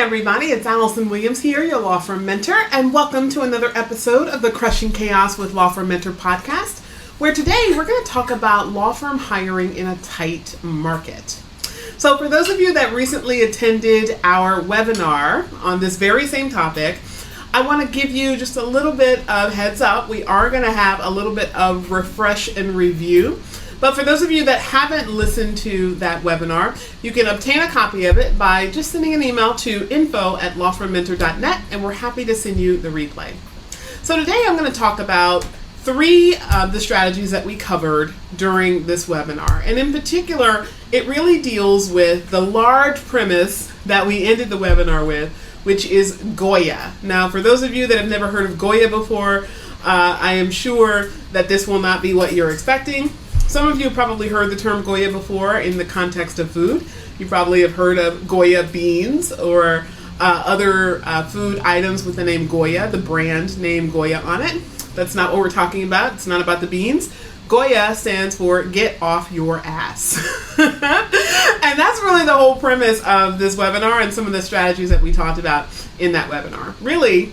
everybody, it's Allison Williams here, your law firm mentor, and welcome to another episode of the Crushing Chaos with Law Firm Mentor podcast, where today we're going to talk about law firm hiring in a tight market. So for those of you that recently attended our webinar on this very same topic, I want to give you just a little bit of heads up. We are going to have a little bit of refresh and review. But for those of you that haven't listened to that webinar, you can obtain a copy of it by just sending an email to info@lawfirmmentor.net, and we're happy to send you the replay. So today I'm going to talk about 3 of the strategies that we covered during this webinar. And in particular, it really deals with the large premise that we ended the webinar with, which is G.O.Y.A. Now, for those of you that have never heard of G.O.Y.A before, I am sure that this will not be what you're expecting. Some of you have probably heard the term G.O.Y.A before in the context of food. You probably have heard of G.O.Y.A beans or other food items with the name G.O.Y.A, the brand name G.O.Y.A on it. That's not what we're talking about. It's not about the beans. G.O.Y.A stands for get off your ass. And that's really the whole premise of this webinar and some of the strategies that we talked about in that webinar. Really,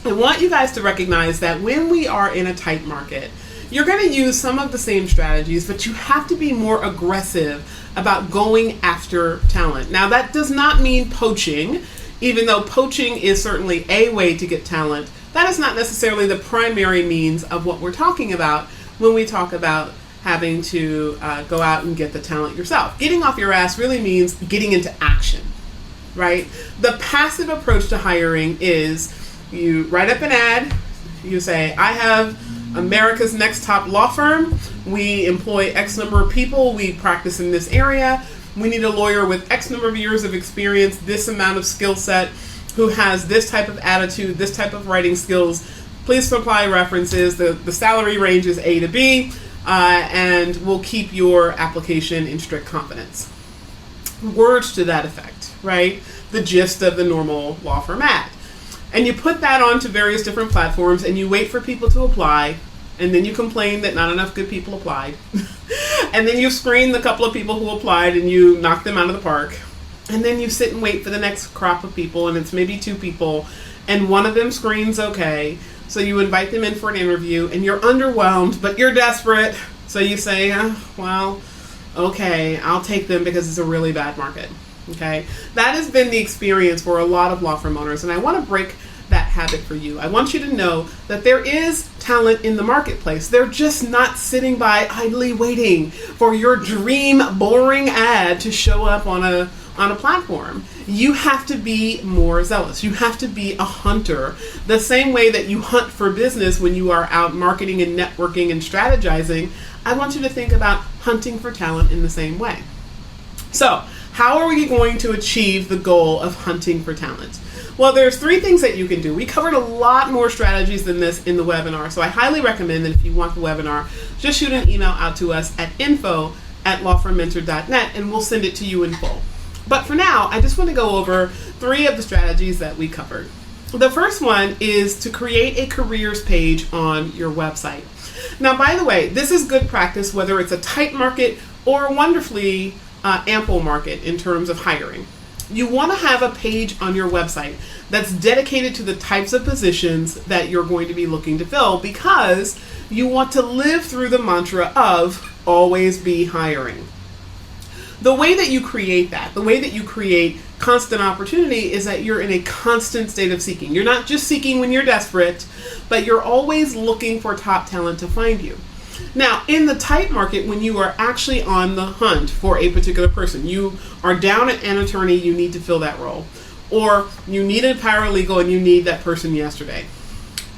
I want you guys to recognize that when we are in a tight market, you're going to use some of the same strategies, but you have to be more aggressive about going after talent. Now, that does not mean poaching, even though poaching is certainly a way to get talent. That is not necessarily the primary means of what we're talking about when we talk about having to go out and get the talent yourself. Getting off your ass really means getting into action, right? The passive approach to hiring is you write up an ad, you say, I have America's next top law firm. We employ X number of people. We practice in this area. We need a lawyer with X number of years of experience, this amount of skill set, who has this type of attitude, this type of writing skills. Please supply references. The salary range is A to B, and we'll keep your application in strict confidence. Words to that effect, right? The gist of the normal law firm ad. And you put that onto various different platforms and you wait for people to apply, and then you complain that not enough good people applied. And then you screen the couple of people who applied and you knock them out of the park. And then you sit and wait for the next crop of people, and it's maybe 2 people, and one of them screens okay. So you invite them in for an interview and you're underwhelmed, but you're desperate. So you say, well, okay, I'll take them because it's a really bad market. Okay, that has been the experience for a lot of law firm owners, and I want to break that habit for you. I want you to know that there is talent in the marketplace. They're just not sitting by idly waiting for your dream boring ad to show up on a platform. You have to be more zealous. You have to be a hunter. The same way that you hunt for business when you are out marketing and networking and strategizing, I want you to think about hunting for talent in the same way. So, how are we going to achieve the goal of hunting for talent? Well, there's 3 things that you can do. We covered a lot more strategies than this in the webinar, so I highly recommend that if you want the webinar, just shoot an email out to us at info@lawfirmmentor.net and we'll send it to you in full. But for now, I just want to go over 3 of the strategies that we covered. The first one is to create a careers page on your website. Now, by the way, this is good practice whether it's a tight market or a wonderfully ample market in terms of hiring. You want to have a page on your website that's dedicated to the types of positions that you're going to be looking to fill, because you want to live through the mantra of always be hiring. The way that you create that, the way that you create constant opportunity, is that you're in a constant state of seeking. You're not just seeking when you're desperate, but you're always looking for top talent to find you. Now, in the tight market, when you are actually on the hunt for a particular person, you are down at an attorney, you need to fill that role, or you need a paralegal and you need that person yesterday.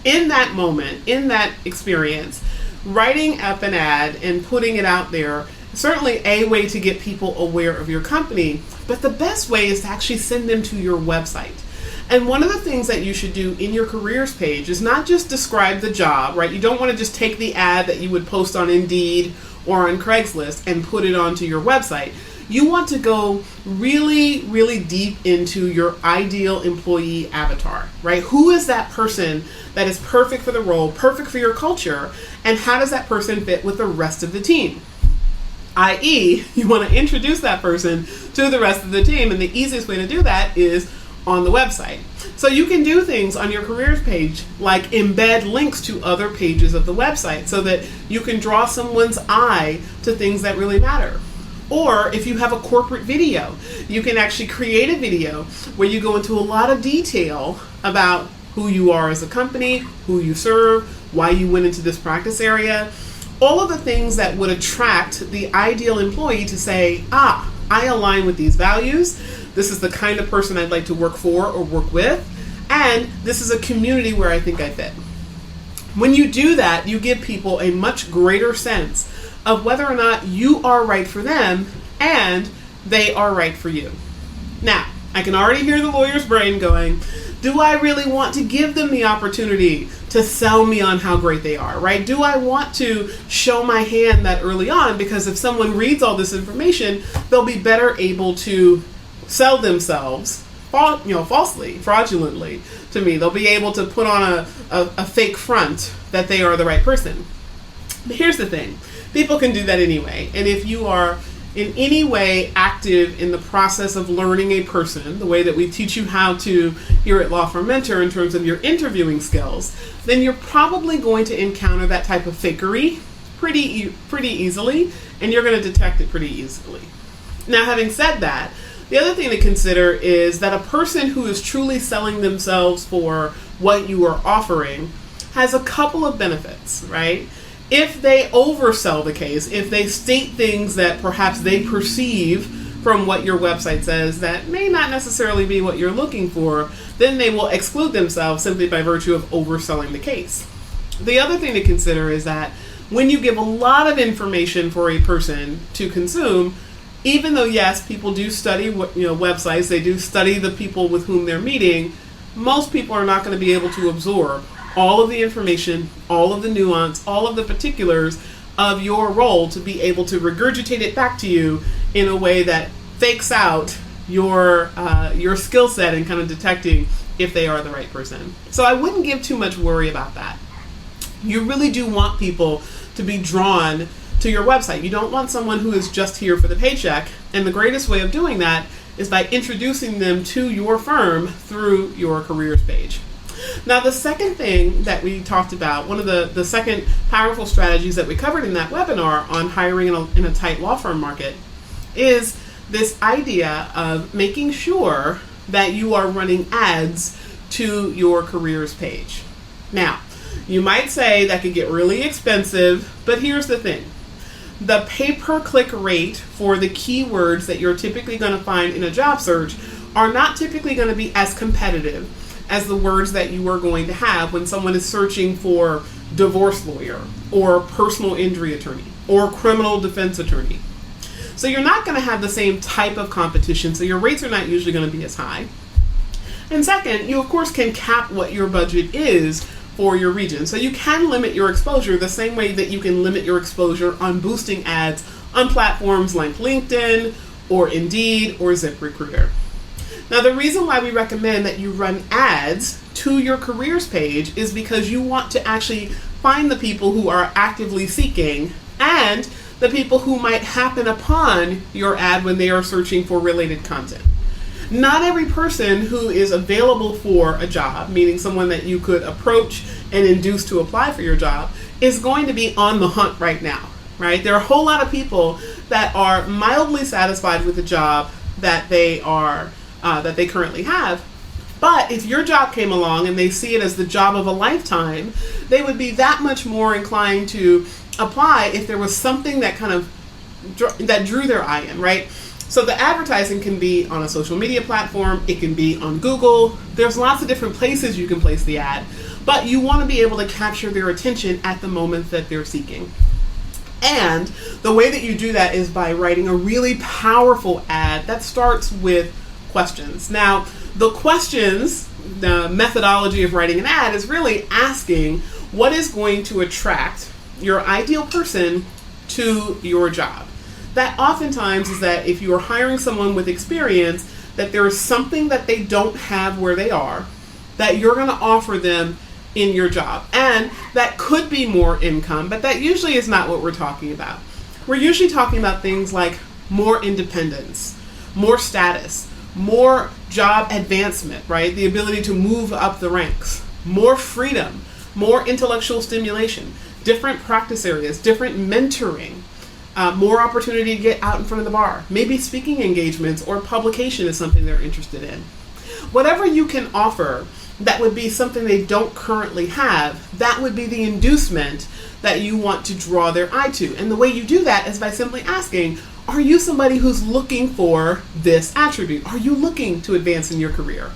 In that moment, in that experience, writing up an ad and putting it out there is certainly a way to get people aware of your company, but the best way is to actually send them to your website. And one of the things that you should do in your careers page is not just describe the job, right? You don't want to just take the ad that you would post on Indeed or on Craigslist and put it onto your website. You want to go really, really deep into your ideal employee avatar, right? Who is that person that is perfect for the role, perfect for your culture, and how does that person fit with the rest of the team? i.e., you want to introduce that person to the rest of the team, and the easiest way to do that is on the website. So you can do things on your careers page like embed links to other pages of the website so that you can draw someone's eye to things that really matter. Or if you have a corporate video, you can actually create a video where you go into a lot of detail about who you are as a company, who you serve, why you went into this practice area, all of the things that would attract the ideal employee to say, I align with these values. This is the kind of person I'd like to work for or work with. And this is a community where I think I fit. When you do that, you give people a much greater sense of whether or not you are right for them and they are right for you. Now, I can already hear the lawyer's brain going, do I really want to give them the opportunity to sell me on how great they are, right? Do I want to show my hand that early on? Because if someone reads all this information, they'll be better able to sell themselves falsely, fraudulently to me. They'll be able to put on a fake front that they are the right person. But here's the thing. People can do that anyway. And if you are in any way active in the process of learning a person, the way that we teach you how to here at Law Firm Mentor in terms of your interviewing skills, then you're probably going to encounter that type of fakery pretty easily, and you're going to detect it pretty easily. Now, having said that, the other thing to consider is that a person who is truly selling themselves for what you are offering has a couple of benefits, right? If they oversell the case, if they state things that perhaps they perceive from what your website says that may not necessarily be what you're looking for, then they will exclude themselves simply by virtue of overselling the case. The other thing to consider is that when you give a lot of information for a person to consume, even though, yes, people do study websites, they do study the people with whom they're meeting, most people are not going to be able to absorb all of the information, all of the nuance, all of the particulars of your role to be able to regurgitate it back to you in a way that fakes out your skill set in kind of detecting if they are the right person. So I wouldn't give too much worry about that. You really do want people to be drawn to your website. You don't want someone who is just here for the paycheck, and the greatest way of doing that is by introducing them to your firm through your careers page. Now, the second thing that we talked about, one of the second powerful strategies that we covered in that webinar on hiring in a tight law firm market is this idea of making sure that you are running ads to your careers page. Now, you might say that could get really expensive, but here's the thing. The pay-per-click rate for the keywords that you're typically going to find in a job search are not typically going to be as competitive as the words that you are going to have when someone is searching for divorce lawyer or personal injury attorney or criminal defense attorney. So you're not going to have the same type of competition, so your rates are not usually going to be as high. And second, you of course can cap what your budget is for your region. So you can limit your exposure the same way that you can limit your exposure on boosting ads on platforms like LinkedIn or Indeed or ZipRecruiter. Now, the reason why we recommend that you run ads to your careers page is because you want to actually find the people who are actively seeking and the people who might happen upon your ad when they are searching for related content. Not every person who is available for a job, meaning someone that you could approach and induce to apply for your job, is going to be on the hunt right now, right? There are a whole lot of people that are mildly satisfied with the job that they currently have. But if your job came along and they see it as the job of a lifetime, they would be that much more inclined to apply if there was something that kind of that drew their eye in, right? So the advertising can be on a social media platform, it can be on Google. There's lots of different places you can place the ad, but you want to be able to capture their attention at the moment that they're seeking. And the way that you do that is by writing a really powerful ad that starts with questions. Now, the questions, the methodology of writing an ad is really asking what is going to attract your ideal person to your job. That oftentimes is that if you are hiring someone with experience, that there is something that they don't have where they are, that you're going to offer them in your job. And that could be more income, but that usually is not what we're talking about. We're usually talking about things like more independence, more status, more job advancement, right? The ability to move up the ranks, more freedom, more intellectual stimulation, different practice areas, different mentoring, more opportunity to get out in front of the bar. Maybe speaking engagements or publication is something they're interested in. Whatever you can offer that would be something they don't currently have, that would be the inducement that you want to draw their eye to. And the way you do that is by simply asking, are you somebody who's looking for this attribute? Are you looking to advance in your career?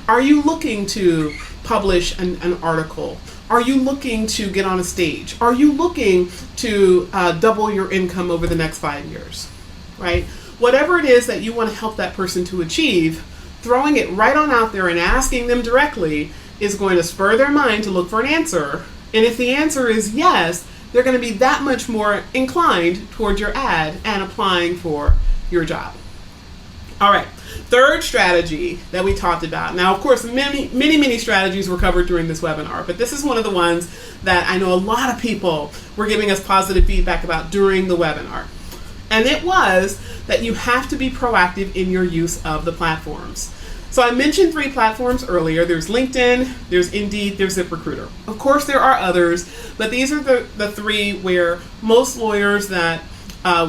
Are you looking to publish an article? Are you looking to get on a stage? Are you looking to double your income over the next 5 years, right? Whatever it is that you want to help that person to achieve, throwing it right on out there and asking them directly is going to spur their mind to look for an answer. And if the answer is yes, they're going to be that much more inclined towards your ad and applying for your job. All right, third strategy that we talked about. Now, of course, many strategies were covered during this webinar, but this is one of the ones that I know a lot of people were giving us positive feedback about during the webinar. And it was that you have to be proactive in your use of the platforms. So I mentioned 3 platforms earlier. There's LinkedIn, there's Indeed, there's ZipRecruiter. Of course, there are others, but these are the 3 where most lawyers that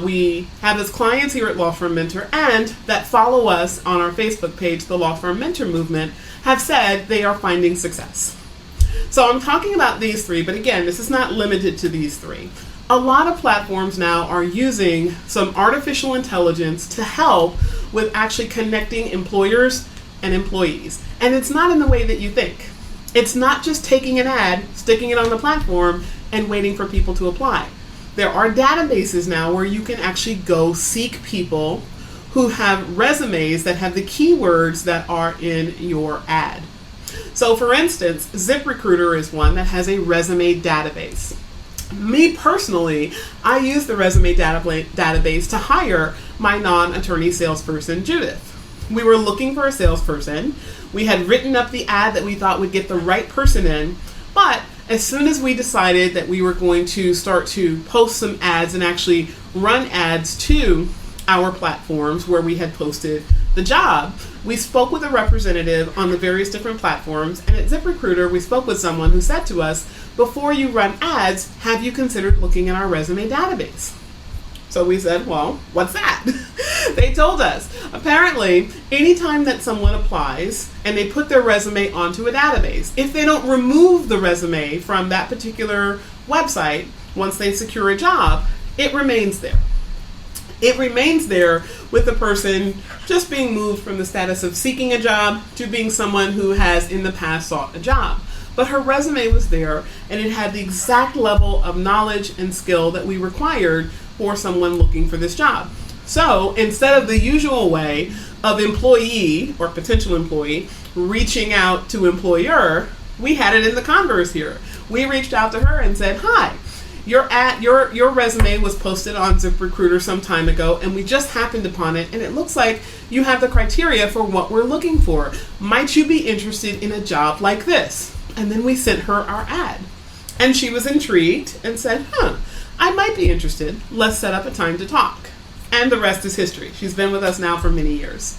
we have as clients here at Law Firm Mentor and that follow us on our Facebook page, the Law Firm Mentor Movement, have said they are finding success. So I'm talking about these 3, but again, this is not limited to these 3. A lot of platforms now are using some artificial intelligence to help with actually connecting employers and employees. And it's not in the way that you think. It's not just taking an ad, sticking it on the platform, and waiting for people to apply. There are databases now where you can actually go seek people who have resumes that have the keywords that are in your ad. So for instance, ZipRecruiter is one that has a resume database. Me personally, I use the resume database to hire my non-attorney salesperson, Judith. We were looking for a salesperson. We had written up the ad that we thought would get the right person in, but as soon as we decided that we were going to start to post some ads and actually run ads to our platforms where we had posted the job, we spoke with a representative on the various different platforms, and at ZipRecruiter, we spoke with someone who said to us, before you run ads, have you considered looking at our resume database? So we said, well, what's that? They told us, apparently, anytime that someone applies and they put their resume onto a database, if they don't remove the resume from that particular website, once they secure a job, it remains there. It remains there with the person just being moved from the status of seeking a job to being someone who has in the past sought a job. But her resume was there, and it had the exact level of knowledge and skill that we required for someone looking for this job. So instead of the usual way of employee or potential employee reaching out to employer, we had it in the converse here. We reached out to her and said, hi, your resume was posted on ZipRecruiter some time ago, and we just happened upon it, and it looks like you have the criteria for what we're looking for. Might you be interested in a job like this? And then we sent her our ad. And she was intrigued and said, I might be interested. Let's set up a time to talk. And the rest is history. She's been with us now for many years.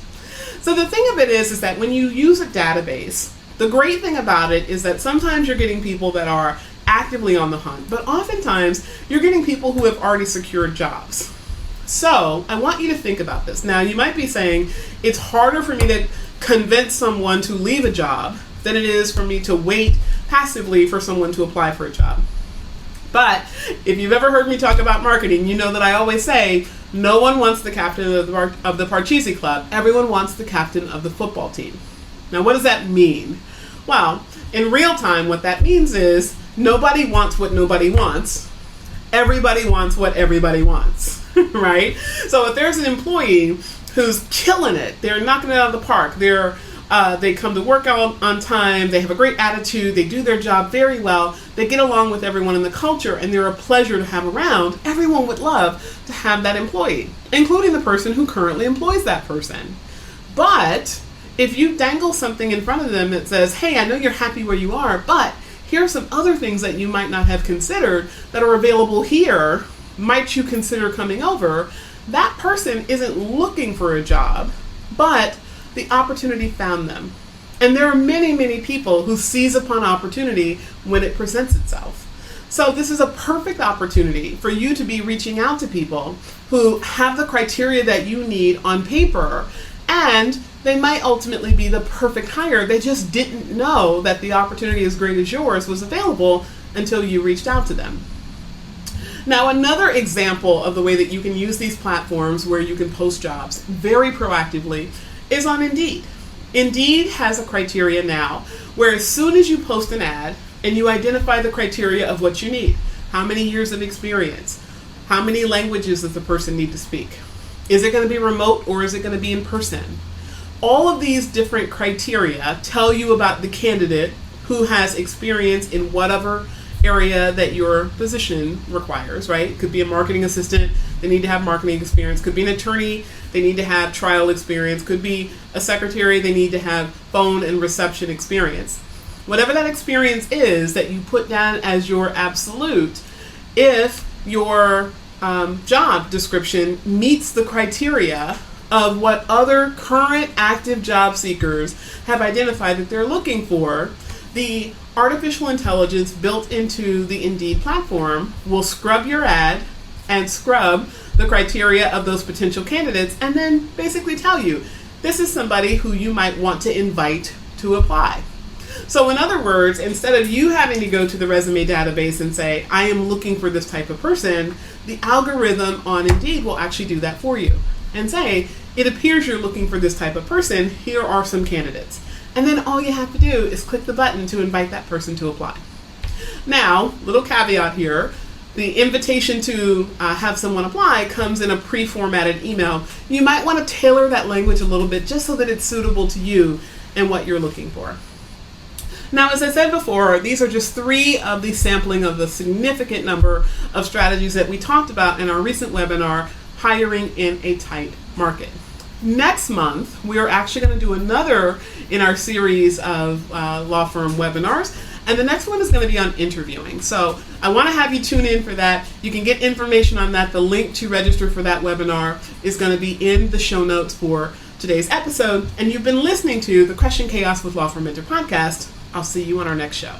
So the thing of it is that when you use a database, the great thing about it is that sometimes you're getting people that are actively on the hunt, but oftentimes you're getting people who have already secured jobs. So I want you to think about this. Now, you might be saying, it's harder for me to convince someone to leave a job than it is for me to wait passively for someone to apply for a job. But if you've ever heard me talk about marketing, you know that I always say, no one wants the captain of the Parcheesi Club. Everyone wants the captain of the football team. Now, what does that mean? Well, in real time, what that means is nobody wants what nobody wants. Everybody wants what everybody wants, right? So if there's an employee who's killing it, they're knocking it out of the park, they come to work on time, they have a great attitude, they do their job very well, they get along with everyone in the culture, and they're a pleasure to have around, everyone would love to have that employee, including the person who currently employs that person. But if you dangle something in front of them that says, hey, I know you're happy where you are, but here are some other things that you might not have considered that are available here, might you consider coming over? That person isn't looking for a job, but the opportunity found them. And there are many, many people who seize upon opportunity when it presents itself. So this is a perfect opportunity for you to be reaching out to people who have the criteria that you need on paper, and they might ultimately be the perfect hire. They just didn't know that the opportunity as great as yours was available until you reached out to them. Now, another example of the way that you can use these platforms where you can post jobs very proactively is on Indeed. Indeed has a criteria now where as soon as you post an ad and you identify the criteria of what you need, how many years of experience, how many languages does the person need to speak, is it going to be remote or is it going to be in person? All of these different criteria tell you about the candidate who has experience in whatever area that your position requires, right? It could be a marketing assistant, they need to have marketing experience. Could be an attorney, they need to have trial experience. Could be a secretary, they need to have phone and reception experience. Whatever that experience is that you put down as your absolute, if your job description meets the criteria of what other current active job seekers have identified that they're looking for, the artificial intelligence built into the Indeed platform will scrub your ad and scrub the criteria of those potential candidates and then basically tell you, this is somebody who you might want to invite to apply. So in other words, instead of you having to go to the resume database and say, I am looking for this type of person, the algorithm on Indeed will actually do that for you and say, it appears you're looking for this type of person, here are some candidates. And then all you have to do is click the button to invite that person to apply. Now, little caveat here, the invitation to have someone apply comes in a pre-formatted email. You might want to tailor that language a little bit just so that it's suitable to you and what you're looking for. Now, as I said before, these are just 3 of the sampling of the significant number of strategies that we talked about in our recent webinar, Hiring in a Tight Market. Next month, we are actually going to do another in our series of law firm webinars, and the next one is going to be on interviewing. So I want to have you tune in for that. You can get information on that. The link to register for that webinar is going to be in the show notes for today's episode. And you've been listening to the Crushing Chaos with Law Firm Mentor podcast. I'll see you on our next show.